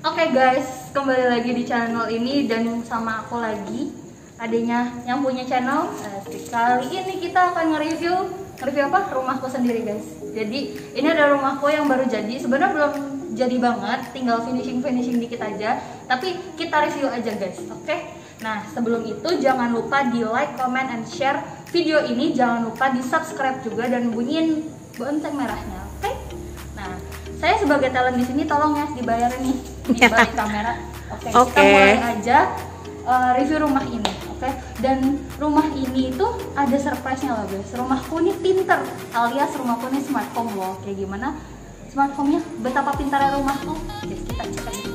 Oke guys, kembali lagi di channel ini dan sama aku lagi adanya yang punya channel. Kali ini kita akan nge-review apa? Rumahku sendiri guys. Jadi ini ada rumahku yang baru jadi. Sebenarnya belum jadi banget, tinggal finishing dikit aja. Tapi kita review aja guys, oke? Nah sebelum itu jangan lupa di like, comment, and share video ini. Jangan lupa di subscribe juga dan bunyiin lonceng merahnya, oke? Nah saya sebagai talent di sini tolong ya dibayarin nih di balik kamera. Oke. Kita mulai aja review rumah ini, oke? Dan rumah ini itu ada surprise-nya loh guys. Rumahku ini pinter, alias rumahku ini smart home loh. Kayak gimana smart home-nya? Betapa pintarnya rumahku? Guys, kita cek aja.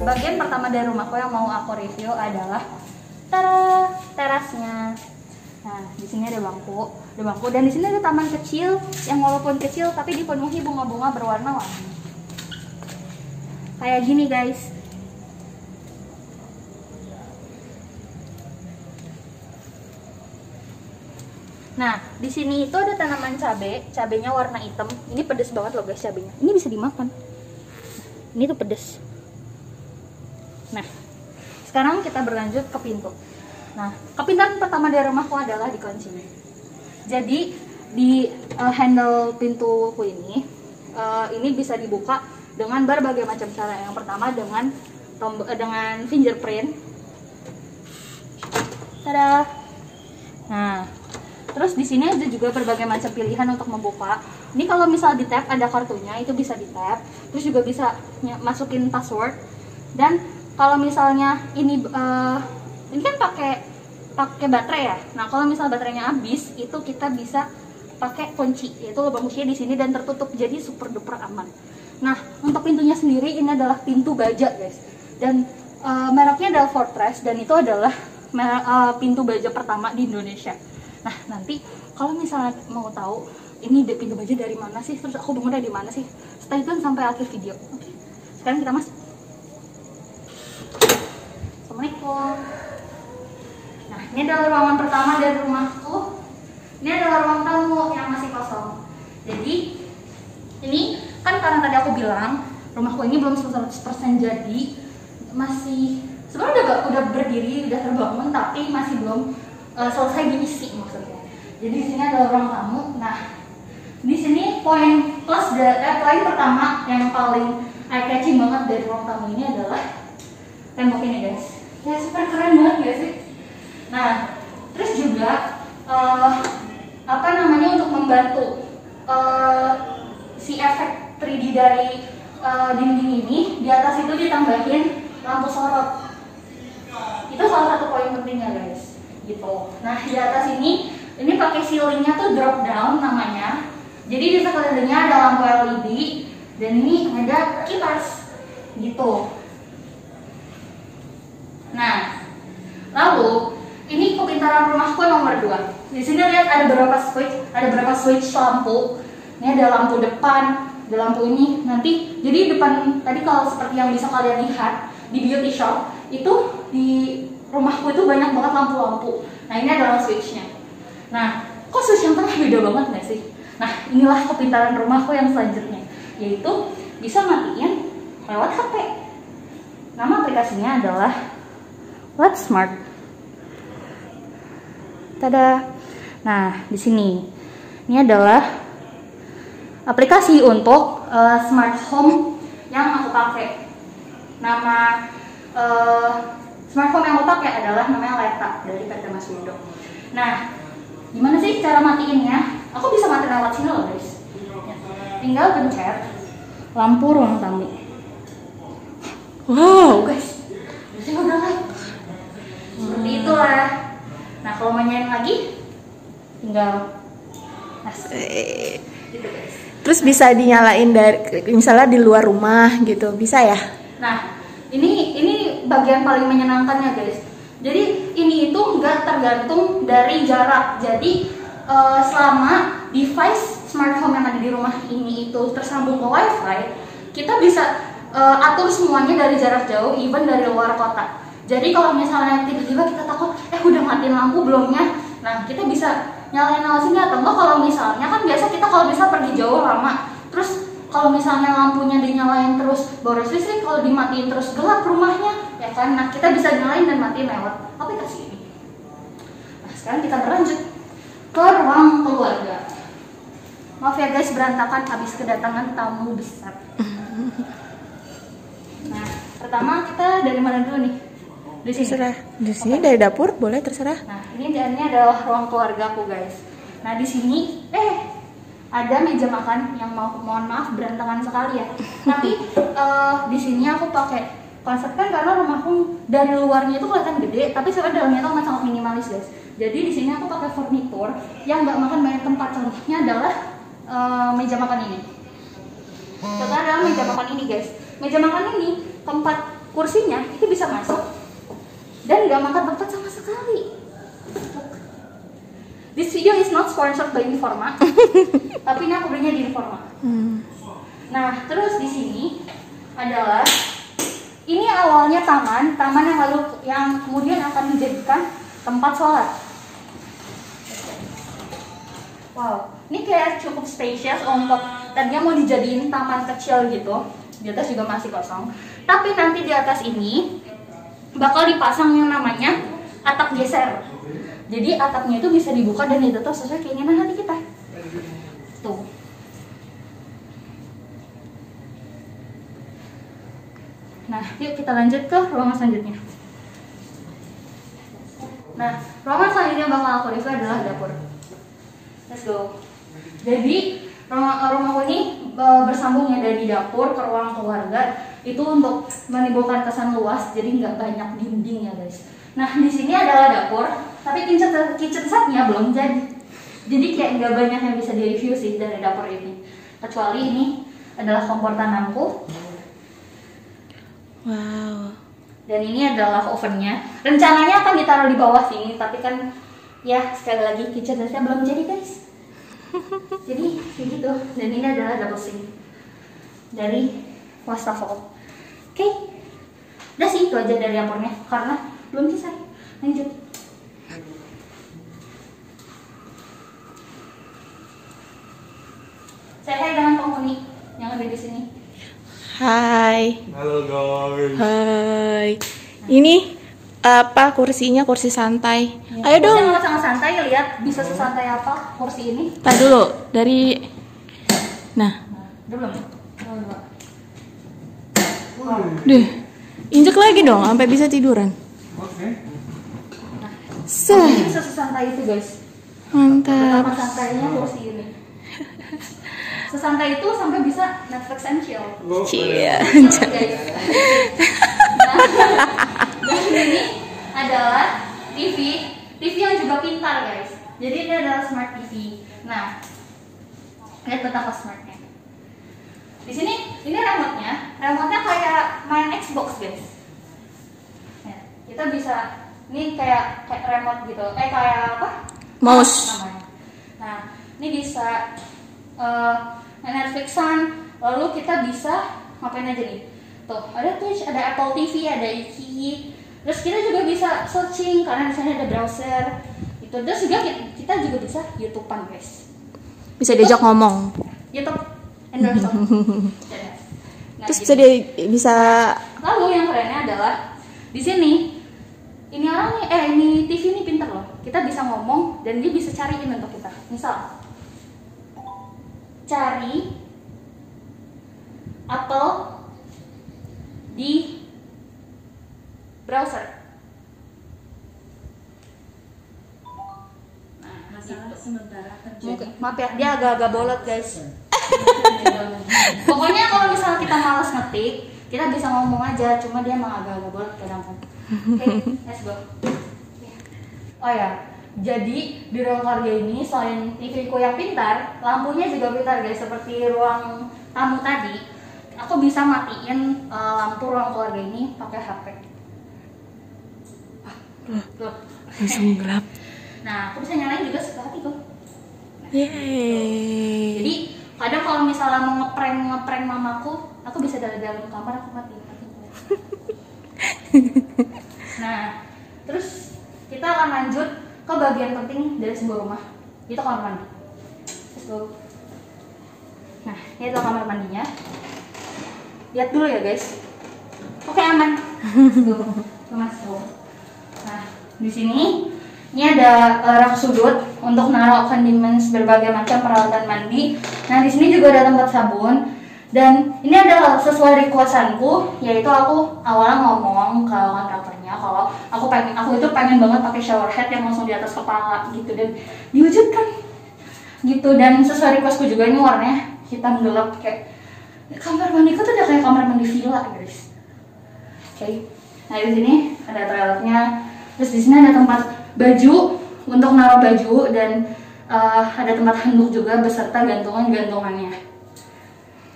Bagian pertama dari rumahku yang mau aku review adalah terasnya. Nah, di sini ada bangku, dan di sini ada taman kecil yang walaupun kecil tapi dipenuhi bunga-bunga berwarna-warni. Kayak gini, guys. Nah, di sini itu ada tanaman cabenya warna hitam. Ini pedes banget loh, guys, cabenya. Ini bisa dimakan. Ini tuh pedes. Nah, sekarang kita berlanjut ke pintu. Nah, kepintaran pertama dari rumahku adalah di kunci. Jadi di handle pintuku ini bisa dibuka dengan berbagai macam cara. Yang pertama dengan fingerprint. Tada. Nah, terus di sini ada juga berbagai macam pilihan untuk membuka. Ini kalau misal di tap ada kartunya, itu bisa di tap. Terus juga bisa masukin password. Dan kalau misalnya ini kan pakai baterai ya. Nah, kalau misal baterainya habis, itu kita bisa pakai kunci. Yaitu lubang kuncinya di sini dan tertutup, jadi super duper aman. Nah, untuk pintunya sendiri ini adalah pintu baja, guys. Dan mereknya adalah Fortress dan itu adalah pintu baja pertama di Indonesia. Nah, nanti kalau misalnya mau tahu ini pintu baja dari mana sih, terus aku bangunnya di mana sih, stay tune sampai akhir video. Oke. Sekarang kita masuk. Assalamualaikum. Nah, ini adalah ruangan pertama dari rumahku. Ini adalah ruang tamu yang masih kosong. Jadi ini kan karena tadi aku bilang rumahku ini belum 100% jadi, masih sebenarnya udah berdiri, udah terbangun, tapi masih belum selesai diisi maksudnya. Jadi di sini adalah ruang tamu. Nah, di sini poin pertama yang paling eye catching banget dari ruang tamu ini adalah tembok ini, guys. Ya super keren banget gak sih? Nah, terus juga untuk membantu si efek 3D dari dinding ini, di atas itu ditambahin lampu sorot. Itu salah satu poin pentingnya, guys. Gitu. Nah, di atas ini pakai ceilingnya tuh drop down namanya. Jadi di sekelilingnya ada lampu LED dan ini ada kipas. Gitu. Nah, lalu ini kepintaran rumahku nomor 2. Di sini lihat ada beberapa switch lampu. Ini ada lampu depan, ada lampu ini. Nanti jadi depan tadi kalau seperti yang bisa kalian lihat di beauty shop itu di rumahku itu banyak banget lampu-lampu. Nah, ini adalah switchnya. Nah, kok switch yang tengah beda banget nggak sih? Nah, inilah kepintaran rumahku yang selanjutnya, yaitu bisa matiin lewat HP. Nama aplikasinya adalah Let's Smart. Tada. Nah, di sini ini adalah aplikasi untuk smart home yang aku pakai. Nama smart home yang aku pakai adalah namanya Leta dari PT Mas Windo. Nah, gimana sih cara matiinnya? Aku bisa matiin lewat sini loh, guys. Tinggal pencet lampu ruang tamu. Wow, guys. Bisa udah kan? Seperti itulah. Nah, kalau mau nyalain lagi tinggal gitu, guys. Terus bisa dinyalain dari misalnya di luar rumah gitu, bisa ya? Nah, ini bagian paling menyenangkannya, guys. Jadi ini itu nggak tergantung dari jarak. Jadi selama device smart home yang ada di rumah ini itu tersambung ke WiFi, kita bisa atur semuanya dari jarak jauh, even dari luar kota. Jadi kalau misalnya tiba-tiba kita takut, udah matiin lampu belumnya, nah kita bisa nyalain sini atau enggak. Kalau misalnya kan biasa kita kalau bisa pergi jauh lama, terus kalau misalnya lampunya dinyalain terus boros listrik, kalau dimatiin terus gelap rumahnya, ya kan? Nah kita bisa nyalain dan matiin lewat aplikasi ini. Nah sekarang kita berlanjut ke ruang keluarga. Maaf ya guys, berantakan habis kedatangan tamu besar. Nah pertama kita dari mana dulu nih? Di sini. Terserah. Di sini dari dapur boleh terserah. Nah, ini adalah ruang keluargaku, guys. Nah, di sini ada meja makan yang mohon maaf berantakan sekali ya. Tapi di sini aku pakai konsep kan karena rumahku dari luarnya itu kelihatan gede, tapi sebenarnya dalamnya itu sangat minimalis, guys. Jadi di sini aku pakai furnitur yang nggak makan banyak tempat. Contohnya adalah meja makan ini. Contohnya adalah meja makan ini, guys. Meja makan ini tempat kursinya itu bisa masuk dan nggak makan tempat sama sekali. This video is not sponsored by Informa, tapi ini aku belinya di Informa. Nah, terus di sini adalah ini awalnya taman yang kemudian akan dijadikan tempat sholat. Wow, ini kayak cukup spacious untuk tadinya mau dijadiin taman kecil gitu. Di atas juga masih kosong. Tapi nanti di atas ini bakal dipasang yang namanya atap geser. Jadi atapnya itu bisa dibuka dan ditutup sesuai keinginan hati kita. Tuh. Nah, yuk kita lanjut ke ruangan selanjutnya. Nah, ruangan selanjutnya yang bakal aku review adalah dapur. Let's go. Jadi rumahku ini bersambung ya dari dapur ke ruang keluarga. Itu untuk menimbulkan kesan luas, jadi nggak banyak dinding ya guys. Nah di sini adalah dapur, tapi kitchen setnya belum jadi. Jadi kayak nggak banyak yang bisa direview sih dari dapur ini. Kecuali ini adalah kompor tanamku. Wow. Dan ini adalah ovennya. Rencananya akan ditaruh di bawah sini, tapi kan ya sekali lagi kitchen setnya belum jadi guys. Jadi kayak gitu. Dan ini adalah double sink dari wastafel. Oke, udah sih itu aja dari dapurnya karena belum selesai. Lanjut. Saya hai dengan penghuni yang ada di sini. Hai. Halo guys. Hai. Ini apa kursinya? Kursi santai. Ayo dong. Kursi sangat santai, lihat bisa sesantai apa kursi ini. Tar dulu dari. Nah. Udah belum? Deh. Injek lagi dong sampai bisa tiduran. Oke. Ini bisa sesantai itu guys. Mantap. Betapa santainya kursi ini. Sesantai itu sampai bisa Netflix and chill. Cia. Dan ini adalah TV yang juga pintar guys. Jadi ini adalah smart TV. Nah, lihat betapa smartnya. Di sini ini remote-nya kayak main Xbox guys. Ya, kita bisa ini kayak remote gitu. Kayak apa? Mouse. Namanya. Nah, ini bisa Netflixan, lalu kita bisa ngapain aja nih? Tuh, ada Twitch, ada Apple TV, ada Iki. Terus kita juga bisa searching karena di sana ada browser. Itu terus juga kita juga bisa YouTube-an, guys. Bisa diajak ngomong. YouTube endorse. Nah, Terus gitu. bisa Lalu yang kerennya adalah di sini ini orang nih, ini TV ini pinter loh. Kita bisa ngomong dan dia bisa cariin untuk kita. Misal cari apel di browser. Nah, gitu. Maaf ya, dia agak-agak bolot guys. Pokoknya kalau misalnya kita malas ngetik, kita bisa ngomong aja, cuma dia emang agak-agak bolot kadang-kadang. Oke, let's go. Oh ya, jadi di ruang keluarga ini selain TV ku yang pintar, lampunya juga pintar guys. Seperti ruang tamu tadi, aku bisa matiin lampu ruang keluarga ini pakai HP. Tuh. langsung gelap. Nah, aku bisa nyalain juga setelah itu. Yeay. Jadi kadang kalau misalnya mau ngeprank mamaku Aku bisa dari dalam kamar aku mati. Nah, terus kita akan lanjut ke bagian penting dari sebuah rumah. Itu kamar mandi. Let's go. Nah, ini adalah kamar mandinya. Lihat dulu ya guys. Oke, aman. Let's go. Kita masuk. Nah, di sini ini ada rak sudut untuk naruh condiments berbagai macam peralatan mandi. Nah, di sini juga ada tempat sabun. Dan ini adalah sesuai requestanku, yaitu aku awalnya ngomong ke kontraktornya kalau aku itu pengen banget pakai shower head yang langsung di atas kepala gitu, dan diwujudkan gitu. Dan sesuai requestku juga, ini warnanya hitam gelap kayak kamar mandiku tuh udah kayak kamar mandi villa guys. Oke. Nah, di sini ada toiletnya. Terus di sini ada tempat baju untuk naruh baju, dan ada tempat handuk juga beserta gantungannya.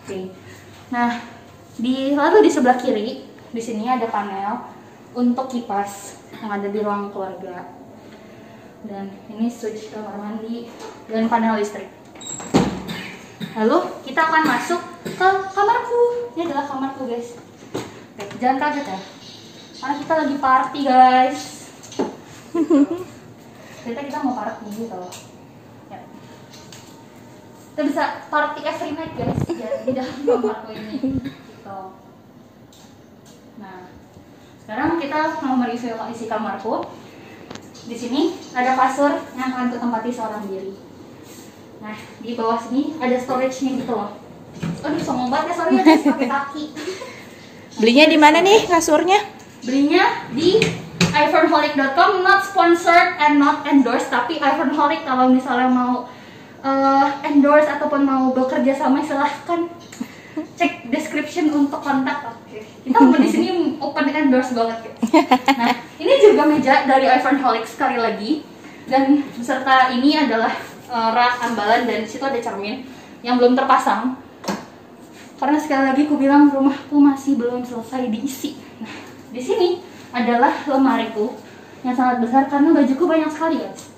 Oke. Nah, lalu di sebelah kiri di sini ada panel untuk kipas yang ada di ruang keluarga. Dan ini switch kamar mandi dan panel listrik. Lalu kita akan masuk ke kamarku. Ini adalah kamarku guys. Oke, jangan kaget ya, karena kita lagi party guys. Kita mau party gitu loh. Ya. Kita bisa party every night guys ya, di dalam kamarku ini gitu. Nah, sekarang kita mau mereview isi kamarku. Di sini ada kasur yang akan ditempati seorang diri. Nah, di bawah sini ada storage-nya gitu loh. Aduh, sombong banget ya, sorry ya guys, pakai kaki. Belinya di mana nih kasurnya? Belinya di iPhoneholic.com, not sponsored and not endorsed, tapi iPhoneholic kalau misalnya mau endorse ataupun mau bekerja sama, silahkan cek description untuk kontak. Oke. Kita mau di sini open endorse banget ya. Nah, ini juga meja dari iPhoneholic sekali lagi, dan beserta ini adalah rak ambalan, dan situ ada cermin yang belum terpasang. Karena sekali lagi aku bilang rumahku masih belum selesai diisi. Nah, di sini adalah lemariku yang sangat besar karena bajuku banyak sekali guys.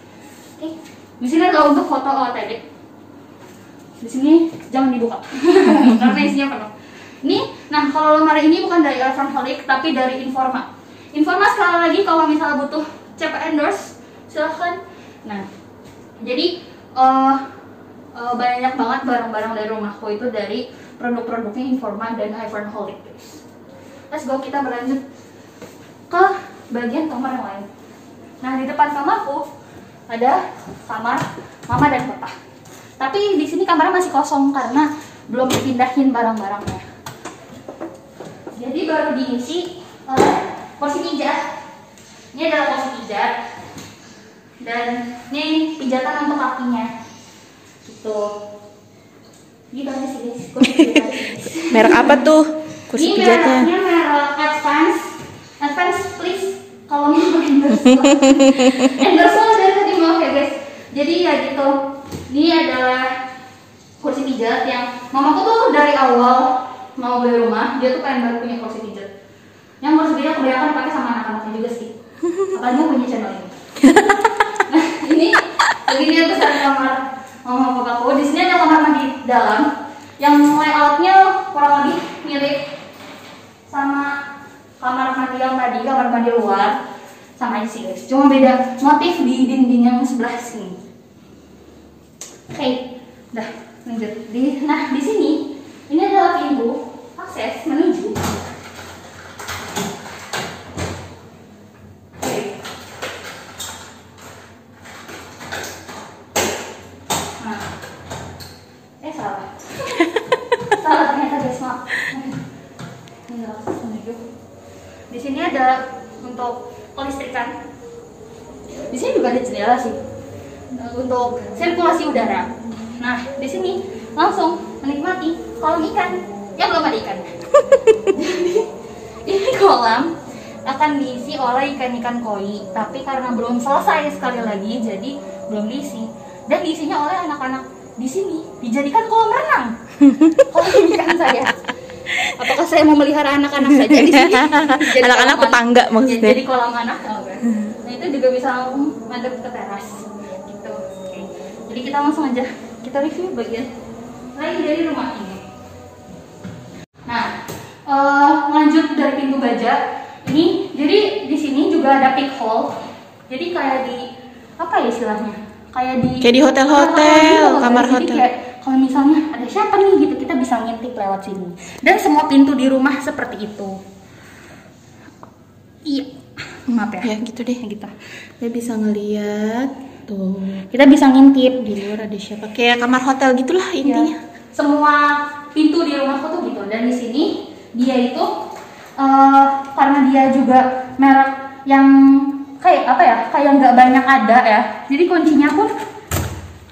Oke. Di sini adalah untuk foto OOTD. Di sini jangan dibuka karena isinya penuh. Ini, nah kalau lemari ini bukan dari iPhoneholic tapi dari Informa. Informa sekali lagi kalau misalnya butuh CP endorse silahkan. Nah, jadi banyak banget barang-barang dari rumahku itu dari produk-produknya Informa dan iPhoneholic guys. Let's go, kita berlanjut ke bagian kamar yang lain. Nah, di depan kamarku ada kamar mama dan papa. Tapi di sini kamarnya masih kosong karena belum dipindahin barang-barangnya. Jadi baru diisi kursi pijat. Ini adalah kursi pijat. Dan ini pijatan untuk kakinya. Gitu. Gitu aja sih guys, kursi pijat. Merek apa tuh kursi pijatnya? Ini merek Advance. Advance please. Kalau mau endorse lo dari tadi maaf ya guys. Jadi ya gitu, ini adalah kursi pijat yang mamaku tuh dari awal mau beli rumah, dia tuh pengen banget punya kursi pijat. Yang kursi pijat kebanyakan dipakai sama anak-anaknya juga sih, apalagi yang punya channel ini. Nah, ini begini yang besar kamar mama papaku. Di sini ada kamar mandi dalam yang layoutnya kurang lebih mirip sama kamar mandi yang tadi, kamar mandi luar, sama aja sih guys. Cuma beda motif di dinding yang sebelah sini. Oke, udah lanjut. Nah, di sini ini adalah pintu akses menuju. Oke. Nah, salah. Salah ternyata guys, maaf. Ini adalah akses menuju. Di sini ada untuk kelistrikan. Di sini juga ada jendela sih untuk sirkulasi udara. Nah, di sini langsung menikmati kolam ikan yang belum ada ikan. Jadi ini kolam akan diisi oleh ikan-ikan koi, tapi karena belum selesai sekali lagi, jadi belum diisi. Dan diisinya oleh anak-anak di sini dijadikan kolam renang. Kolam ikan saya. Apakah saya mau melihara anak-anak saja di sini? Anak-anak tetangga maksudnya. Jadi kolam anak, nah itu juga bisa langsung madep ke teras, gitu. Oke. Jadi kita langsung aja kita review bagian lain dari rumah ini. Nah, lanjut dari pintu baja ini, jadi di sini juga ada peek hole. Jadi kayak di apa ya istilahnya? Kayak di hotel-hotel, kamar Jadi hotel. kayak kalau misalnya ada siapa nih gitu, kita bisa ngintip lewat sini. Dan semua pintu di rumah seperti itu. Iya, maaf ya. Ya gitu deh. Gitu. Dia bisa ngeliat tuh. Kita bisa ngintip Di luar ada siapa? Kayak kamar hotel gitulah intinya. Ya, semua pintu di rumahku tuh gitu. Dan di sini dia itu karena dia juga merek yang kayak apa ya, kayak nggak banyak ada ya. Jadi kuncinya pun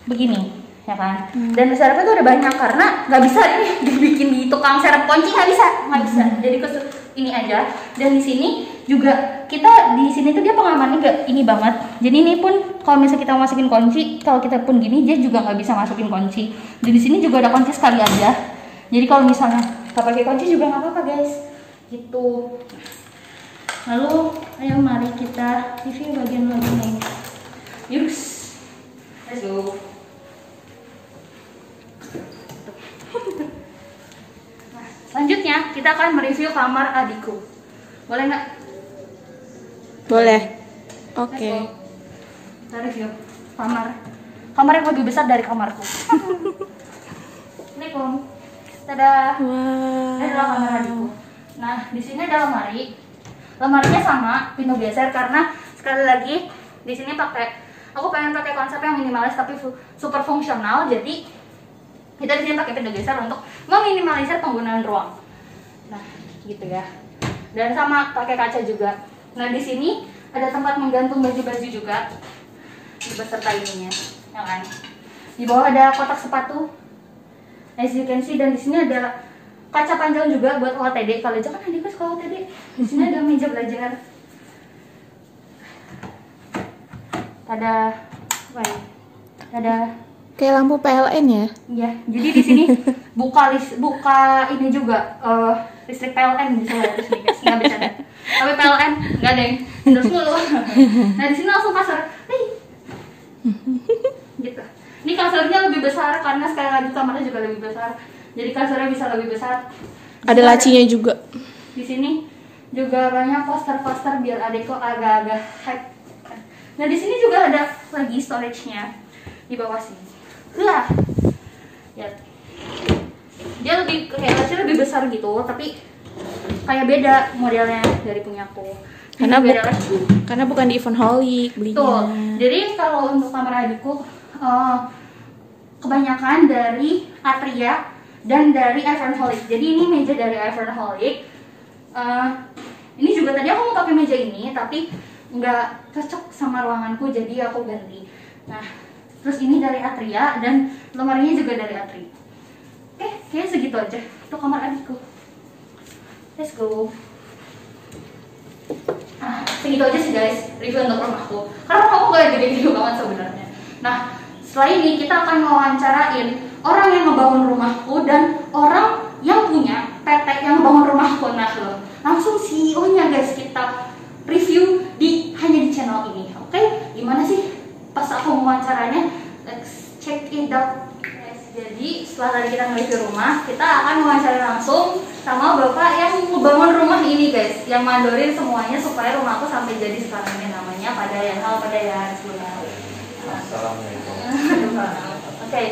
begini, ya kan. Dan serepnya tuh udah banyak karena nggak bisa ini dibikin di tukang serep kunci, nggak bisa. Jadi ini aja. Dan di sini juga kita di sini tuh dia pengamannya nggak ini banget. Jadi ini pun kalau misalnya kita masukin kunci, kalau kita pun gini dia juga nggak bisa masukin kunci. Dan di sini juga ada kunci sekali aja. Jadi kalau misalnya nggak pakai kunci juga nggak apa-apa guys. Gitu. Lalu ayo mari kita review bagian-bagian ini. Yuk, let's go. Nah, selanjutnya kita akan mereview kamar adikku. Boleh nggak? Boleh. Let's Oke. go. Kita review kamar yang lebih besar dari kamarku. Assalamualaikum. Dadah. Ini adalah kamar adikku. Nah, di sini ada lemari. Lemarinya sama, pintu geser karena sekali lagi di sini aku pengen pakai konsep yang minimalis tapi super fungsional. Jadi kita di sini pakai pintu geser untuk meminimalisir penggunaan ruang. Nah, gitu ya. Dan sama pakai kaca juga. Nah, di sini ada tempat menggantung baju-baju juga beserta ininya, ya kan. Di bawah ada kotak sepatu, as you can see, dan di sini ada kaca panjang juga buat OOTD. Kalau jangan adikku sekolah OOTD. Di sini ada meja belajar. Ada apa ya? Ada Kayak lampu PLN ya. iya. Jadi di sini buka ini juga listrik PLN bisa lihat di sini guys. Nggak bercanda. Tapi PLN nggak ada yang endorse mulu. Nah, di sini langsung kasur. Nih. Gitu. Ini kasurnya lebih besar karena sekali lagi kamarnya juga lebih besar. Jadi kasurnya bisa lebih besar. Ada lacinya juga. Di sini juga banyak poster-poster biar adekku agak-agak hype. Nah, di sini juga ada lagi storage-nya di bawah sini. Lah. Ya. Dia kayak lacinya lebih besar gitu, tapi kayak beda modelnya dari punyaku. Karena beda lagi. Karena bukan di Evenholic belinya. Tuh. Jadi kalau untuk kamar adikku kebanyakan dari Atria dan dari Evenholic. Jadi ini meja dari Evenholic. Ini juga tadi aku mau pakai meja ini, tapi nggak cocok sama ruanganku, jadi aku ganti. Nah, terus ini dari Atria dan lemarinya juga dari Atria. Oke, kayaknya segitu aja untuk kamar adikku. Let's go. Segitu aja sih guys review untuk rumahku. Karena rumahku gak gede-gede banget sebenarnya. Nah, setelah ini kita akan mewawancarain orang yang ngebangun rumahku dan orang yang punya PT yang ngebangun rumahku. Nah, langsung CEO-nya guys kita review hanya di channel ini. Oke, gimana sih pas aku mewawancaranya? Let's check it out. Jadi setelah tadi kita nge-review rumah, kita akan mewawancara langsung sama bapak yang ngebangun rumah ini guys, yang mandorin semuanya supaya rumahku sampai jadi sekarang ini. Namanya Padayan. Halo Padayan. Assalamualaikum. Oke,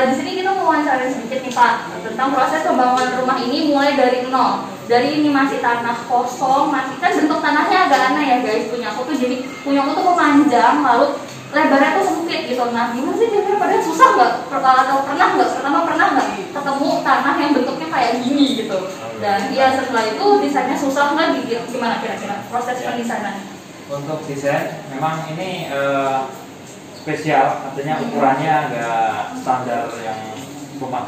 di sini kita mau wawancara sedikit nih Pak tentang proses pembangunan rumah ini mulai dari nol. Dari ini masih tanah kosong, masih kan bentuk tanahnya agak aneh ya guys. Punyaku tuh memanjang, lalu lebarnya tuh sempit gitu. Nah, gimana sih kira-kira Padahyan susah nggak? Atau pernah nggak ketemu tanah yang bentuknya kayak gini gitu? Dan ya setelah itu desainnya susah nggak? Gimana kira-kira proses pendesainan? Untuk desain memang ini spesial, artinya ukurannya agak standar yang rumah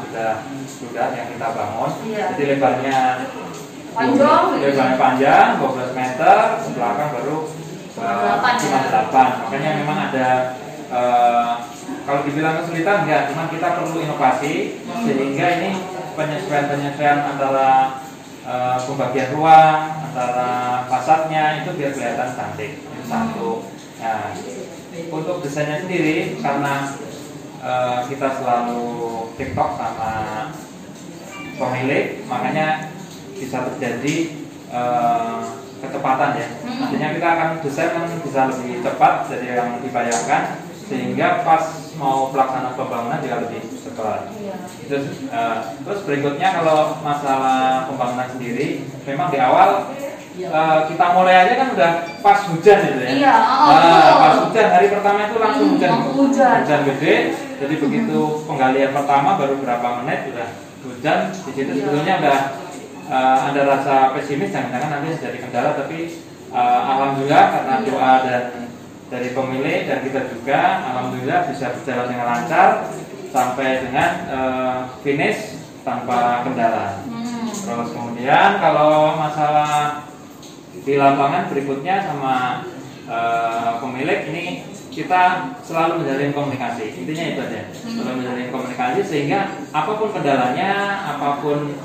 sudah yang kita bangun. Iya. Jadi lebarnya panjang, 12 meter, ke belakang baru cuma 8. Makanya memang ada kalau dibilang kesulitan enggak, cuma kita perlu inovasi sehingga ini penyesuaian antara pembagian ruang, antara fasadnya itu biar kelihatan cantik. Itu satu. Nah, untuk desainnya sendiri karena kita selalu TikTok sama pemilik, makanya bisa terjadi kecepatan ya. Artinya kita akan desain bisa lebih cepat dari yang dibayangkan, sehingga pas mau pelaksanaan pembangunan juga lebih cepat. Terus berikutnya kalau masalah pembangunan sendiri, memang di awal kita mulai aja kan udah pas hujan gitu ya. Iya, pas hujan hari pertama itu langsung hujan gede. Jadi begitu penggalian pertama baru berapa menit udah hujan. Di situ sebetulnya udah ada rasa pesimis, jangan-jangan nanti jadi kendala, tapi alhamdulillah karena doa dan dari pemilik dan kita juga, alhamdulillah bisa berjalan dengan lancar sampai dengan finish tanpa kendala. Terus kemudian kalau masalah di lapangan berikutnya sama pemilik ini kita selalu menjalin komunikasi, intinya itu aja, selalu menjalin komunikasi sehingga apapun kendalanya, apapun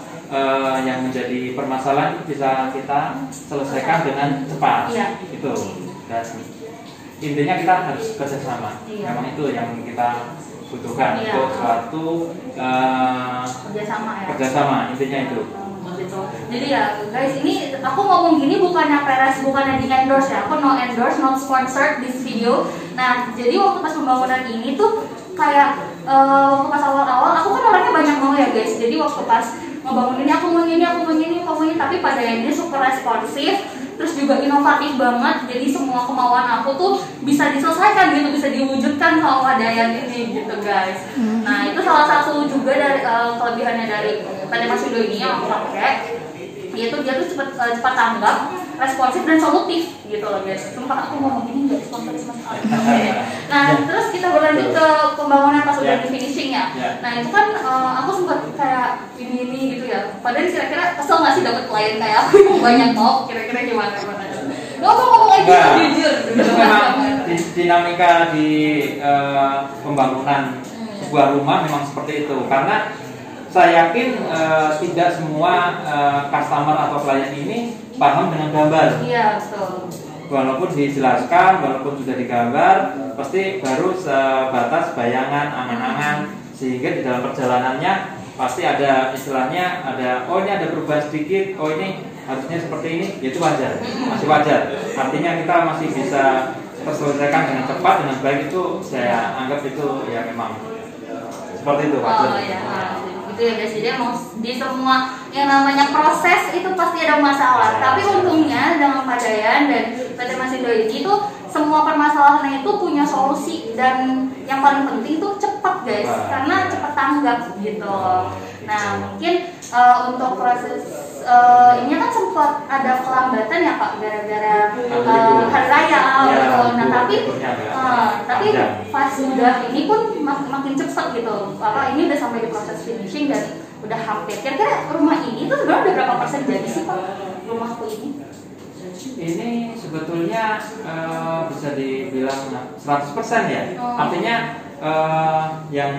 yang menjadi permasalahan bisa kita selesaikan dengan cepat. Itu, dan intinya kita harus kerjasama. Memang itu yang kita butuhkan untuk suatu kerjasama, intinya itu. Gitu. Jadi ya guys, ini aku ngomong gini bukannya peres, bukannya di endorse ya, aku no endorse, not sponsored this video. Nah jadi waktu pas pembangunan ini tuh kayak waktu pas awal-awal aku kan orangnya banyak mau ya guys. Jadi waktu pas ngebangun ini aku mau ini, tapi pada akhirnya super responsif, terus juga inovatif banget. Jadi semua kemauan aku tuh bisa diselesaikan gitu, bisa diwujudkan kalau ada yang ini gitu guys. Nah itu salah satu juga dari kelebihannya dari PT Masindo ini yang aku pakai, yaitu dia tuh cepat tanggap, responsif dan solutif gitu loh guys. Sumpah aku ngomong gini nggak sponsoris sama sekali. Nah terus kita berlanjut ke pembangunan pas udah di finishing ya. Nah itu kan aku sempat kayak ini gitu ya. Padahal kira-kira kesel nggak sih dapet klien kayak aku yang banyak mau, kira-kira gimana? Ngomong aja jujur. Itu memang dinamika di pembangunan sebuah rumah memang seperti itu, karena saya yakin tidak semua customer atau klien ini paham dengan gambar. Iya, betul. Walaupun dijelaskan, walaupun sudah digambar, pasti baru sebatas bayangan, angan-angan, sehingga di dalam perjalanannya pasti ada istilahnya, ada oh ini ada perubahan sedikit, oh ini harusnya seperti ini, itu wajar, masih wajar. Artinya kita masih bisa terselesaikan dengan cepat, dengan baik, itu saya anggap itu ya memang seperti itu wajar. Ya guys, jadi emang di semua yang namanya proses itu pasti ada masalah. Tapi untungnya dengan Pak Dayan dan PT Masindo ini tuh semua permasalahan itu punya solusi, dan yang paling penting tuh cepat guys, karena cepat tanggap gitu. Nah mungkin untuk proses ini kan sempat ada kelambatan ya Pak, gara-gara hari raya gitu. Nah tapi pas sudah ini pun makin cepat gitu. Ini udah sampai di proses finishing dan udah hampir. Kira-kira rumah ini tuh sebenarnya udah berapa persen jadi sih Pak, rumahku ini? Ini sebetulnya bisa dibilang 100% ya. Artinya yang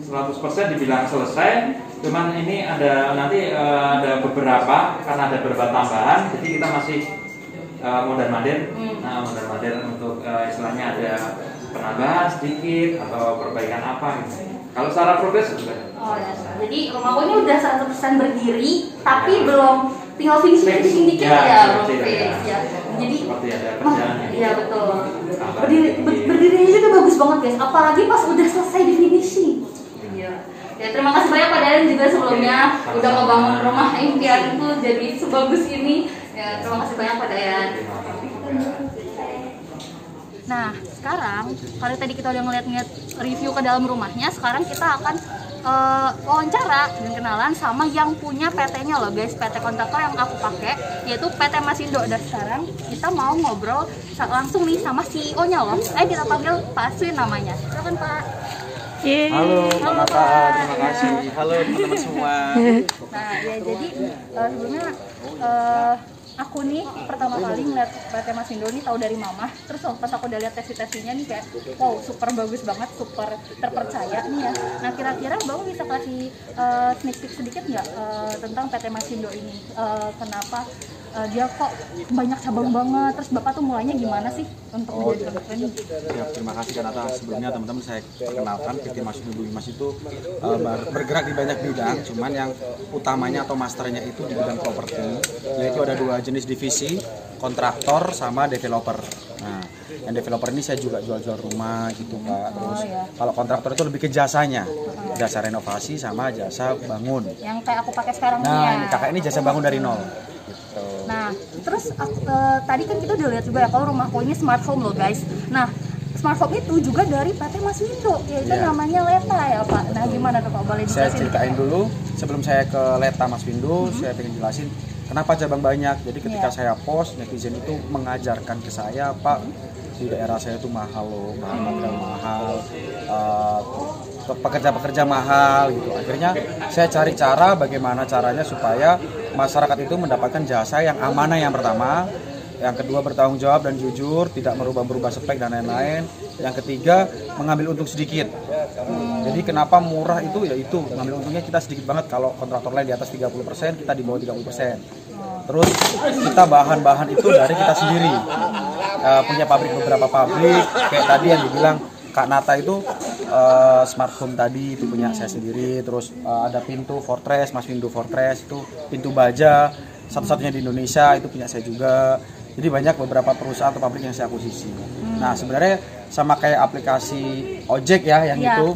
100% dibilang selesai, cuman ini ada nanti ada beberapa, karena ada beberapa tambahan, jadi kita masih mondar-mandir. Nah, mondar-mandir untuk istilahnya ada penambahan sedikit atau perbaikan apa gitu. Kalau secara progres sudah. Jadi rumahku ini udah 100% berdiri, tapi belum, tinggal finishing dikit ya. Jadi seperti ada kerjaan. Iya betul. Berdirinya juga bagus banget guys, apalagi pas udah selesai di finishing. Ya terima kasih banyak Pak Dayan juga sebelumnya udah ngebangun rumah impianku jadi sebagus ini. Ya terima kasih banyak Pak Dayan. Nah sekarang kalau tadi kita udah ngeliat review ke dalam rumahnya, sekarang kita akan wawancara dan kenalan sama yang punya PT-nya loh guys, PT kontraktor yang aku pakai, yaitu PT Masindo. Dan sekarang kita mau ngobrol langsung nih sama CEO-nya loh. Kita panggil Pak Aswin namanya. Silakan Pak. Halo Pak, terima kasih. Halo teman-teman semua. Nah ya jadi sebelumnya aku nih pertama kali ngeliat PT Masindo ini tahu dari Mama. Terus pas aku udah lihat tesi-tesinya nih kayak wow, super bagus banget, super terpercaya nih ya. Nah kira-kira Bang bisa kasih sneak peek sedikit nggak tentang PT Masindo ini? Kenapa dia kok banyak cabang banget, terus Bapak tuh mulainya gimana sih untuk menjadi entrepreneur ini? Ya, terima kasih Kanata. Sebelumnya teman-teman saya perkenalkan PT Mas Windu Mas itu bergerak di banyak bidang, cuman yang utamanya atau masternya itu di bidang properti, yaitu ada 2 jenis divisi, kontraktor sama developer. Nah, yang developer ini saya juga jual-jual rumah gitu Kak. Terus kalau kontraktor itu lebih ke jasanya, jasa renovasi sama jasa bangun. Yang kayak aku pakai sekarang nih ya. Nah, ini kakak ini jasa bangun dari nol. Gitu. Nah, terus tadi kan kita udah lihat juga ya kalau rumahku ini smart home loh guys. Nah, smart home itu juga dari PT Mas Windu, yaitu namanya Leta ya Pak. Nah, gimana tuh Pak, boleh dijelasin? Saya ceritain dulu sebelum saya ke Leta Mas Windu, saya pengen jelasin kenapa cabang banyak. Jadi ketika saya post, netizen itu mengajarkan ke saya, Pak, di daerah saya itu mahal loh, mahal, pekerja-pekerja mahal gitu. Akhirnya saya cari cara bagaimana caranya supaya masyarakat itu mendapatkan jasa yang amanah yang pertama, yang kedua bertanggung jawab dan jujur, tidak merubah-berubah spek dan lain-lain. Yang ketiga mengambil untung sedikit. Jadi kenapa murah itu? Ya itu mengambil untungnya kita sedikit banget. Kalau kontraktor lain di atas 30%, kita di bawah 30%. Terus kita bahan-bahan itu dari kita sendiri. Punya beberapa pabrik, kayak tadi yang dibilang Kak Nata itu smart home tadi itu punya saya sendiri. Terus ada pintu Fortress, Mas Windu Fortress itu pintu baja satu-satunya di Indonesia, itu punya saya juga. Jadi banyak beberapa perusahaan atau pabrik yang saya akuisisi. Nah sebenarnya sama kayak aplikasi ojek ya yang itu,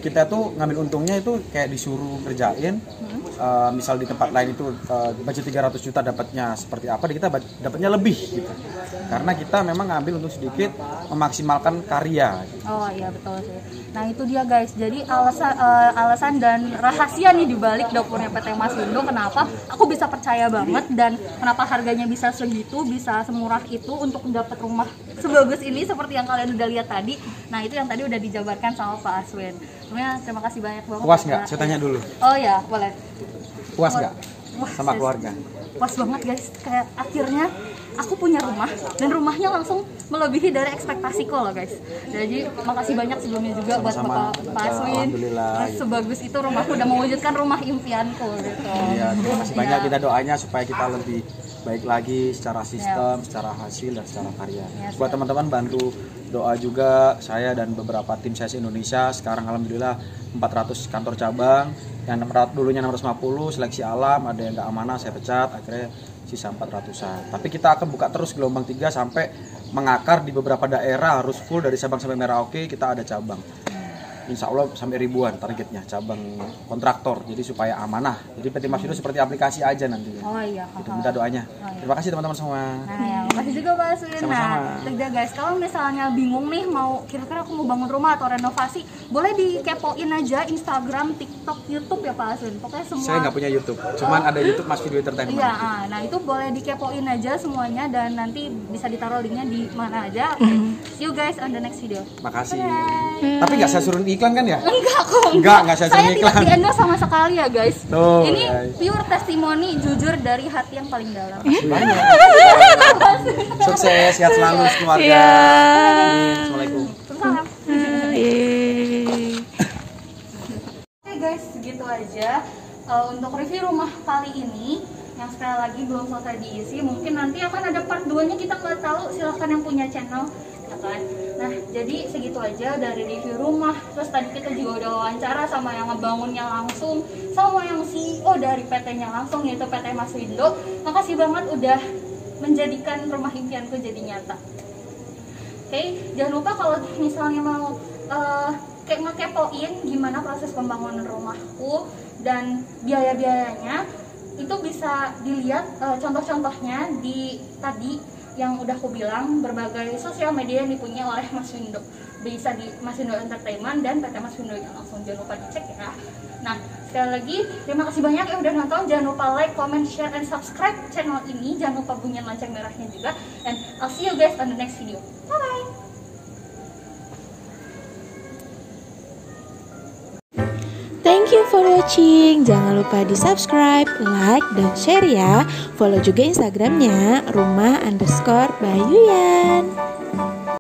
kita tuh ngambil untungnya itu kayak disuruh kerjain. Misal di tempat lain itu budget 300 juta dapatnya seperti apa, kita dapatnya lebih gitu. Karena kita memang ngambil untung sedikit, memaksimalkan karya. Oh iya betul sih. Nah itu dia guys, jadi alasan dan rahasia nih dibalik dapurnya PT Mas Windu kenapa aku bisa percaya banget dan kenapa harganya bisa segitu, bisa semurah itu untuk dapat rumah sebagus ini seperti yang kalian udah lihat tadi. Nah itu yang tadi udah dijabarkan sama Pak Aswin. Terima kasih banyak banget. Puas nggak? Saya tanya dulu. Oh ya boleh. Puas nggak sama keluarga? Puas banget guys, kayak akhirnya aku punya rumah dan rumahnya langsung melebihi dari ekspektasiku loh guys. Jadi makasih banyak sebelumnya juga buat Pak Aswin. Sebagus itu rumahku udah mewujudkan rumah impianku gitu. Iya, terima kasih banyak. Kita doanya supaya kita lebih baik lagi secara sistem, secara hasil dan secara karya. Buat teman-teman bantu doa juga saya dan beberapa tim saya Indonesia. Sekarang alhamdulillah 400 kantor cabang. Yang dulunya 650 seleksi alam, ada yang nggak amanah saya pecat, akhirnya sisa 400-an. Tapi kita akan buka terus gelombang 3 sampai mengakar di beberapa daerah, harus full dari Sabang sampai Merauke kita ada cabang. Insya Allah sampai ribuan targetnya cabang kontraktor, jadi supaya amanah. Jadi PT Mas Windu seperti aplikasi aja nantinya. Oh iya. Itu minta doanya. Terima kasih teman-teman semua. Nah, ya, makasih juga Pak Aswin. Nah, juga guys, kalau misalnya bingung nih mau kira-kira aku mau bangun rumah atau renovasi, boleh dikepoin aja Instagram, TikTok, YouTube ya Pak Aswin. Pokoknya semua. Saya nggak punya YouTube, cuman ada YouTube Mas Windu Entertainment. Iya, nah itu boleh dikepoin aja semuanya dan nanti bisa ditaruh linknya di mana aja. See you guys on the next video. Makasih. Bye. Tapi nggak saya suruh iklan kan ya? Enggak kok. Enggak saya suruh Saya iklan. tidak di-endorse sama sekali ya guys. Tuh, ini guys. pure testimoni jujur dari hati yang paling dalam. Banyak. Sukses, sehat selalu keluarga. Iya. Assalamualaikum. Salam. Oke guys, segitu aja untuk review rumah kali ini. Yang sekali lagi belum selesai diisi, mungkin nanti akan ada part 2-nya, kita nggak tahu, silahkan yang punya channel ya kan. Nah jadi segitu aja dari review rumah. Terus tadi kita juga udah wawancara sama yang ngebangunnya langsung, sama yang CEO dari PT-nya langsung, yaitu PT Mas Windu. Makasih banget udah menjadikan rumah impianku jadi nyata. Oke, jangan lupa kalau misalnya mau kayak ngekepoin gimana proses pembangunan rumahku dan biaya-biayanya, itu bisa dilihat contoh-contohnya di tadi yang udah aku bilang, berbagai sosial media yang dipunyai oleh Mas Windu. Bisa di Mas Windu Entertainment dan PT Mas Windu yang langsung, jangan lupa dicek ya. Nah, sekali lagi terima kasih banyak yang udah nonton. Jangan lupa like, comment, share, and subscribe channel ini. Jangan lupa bunyiin lonceng merahnya juga. And I'll see you guys on the next video. Bye-bye. Thank you for watching. Jangan lupa di subscribe, like, dan share ya. Follow juga Instagramnya rumah_bayuyan.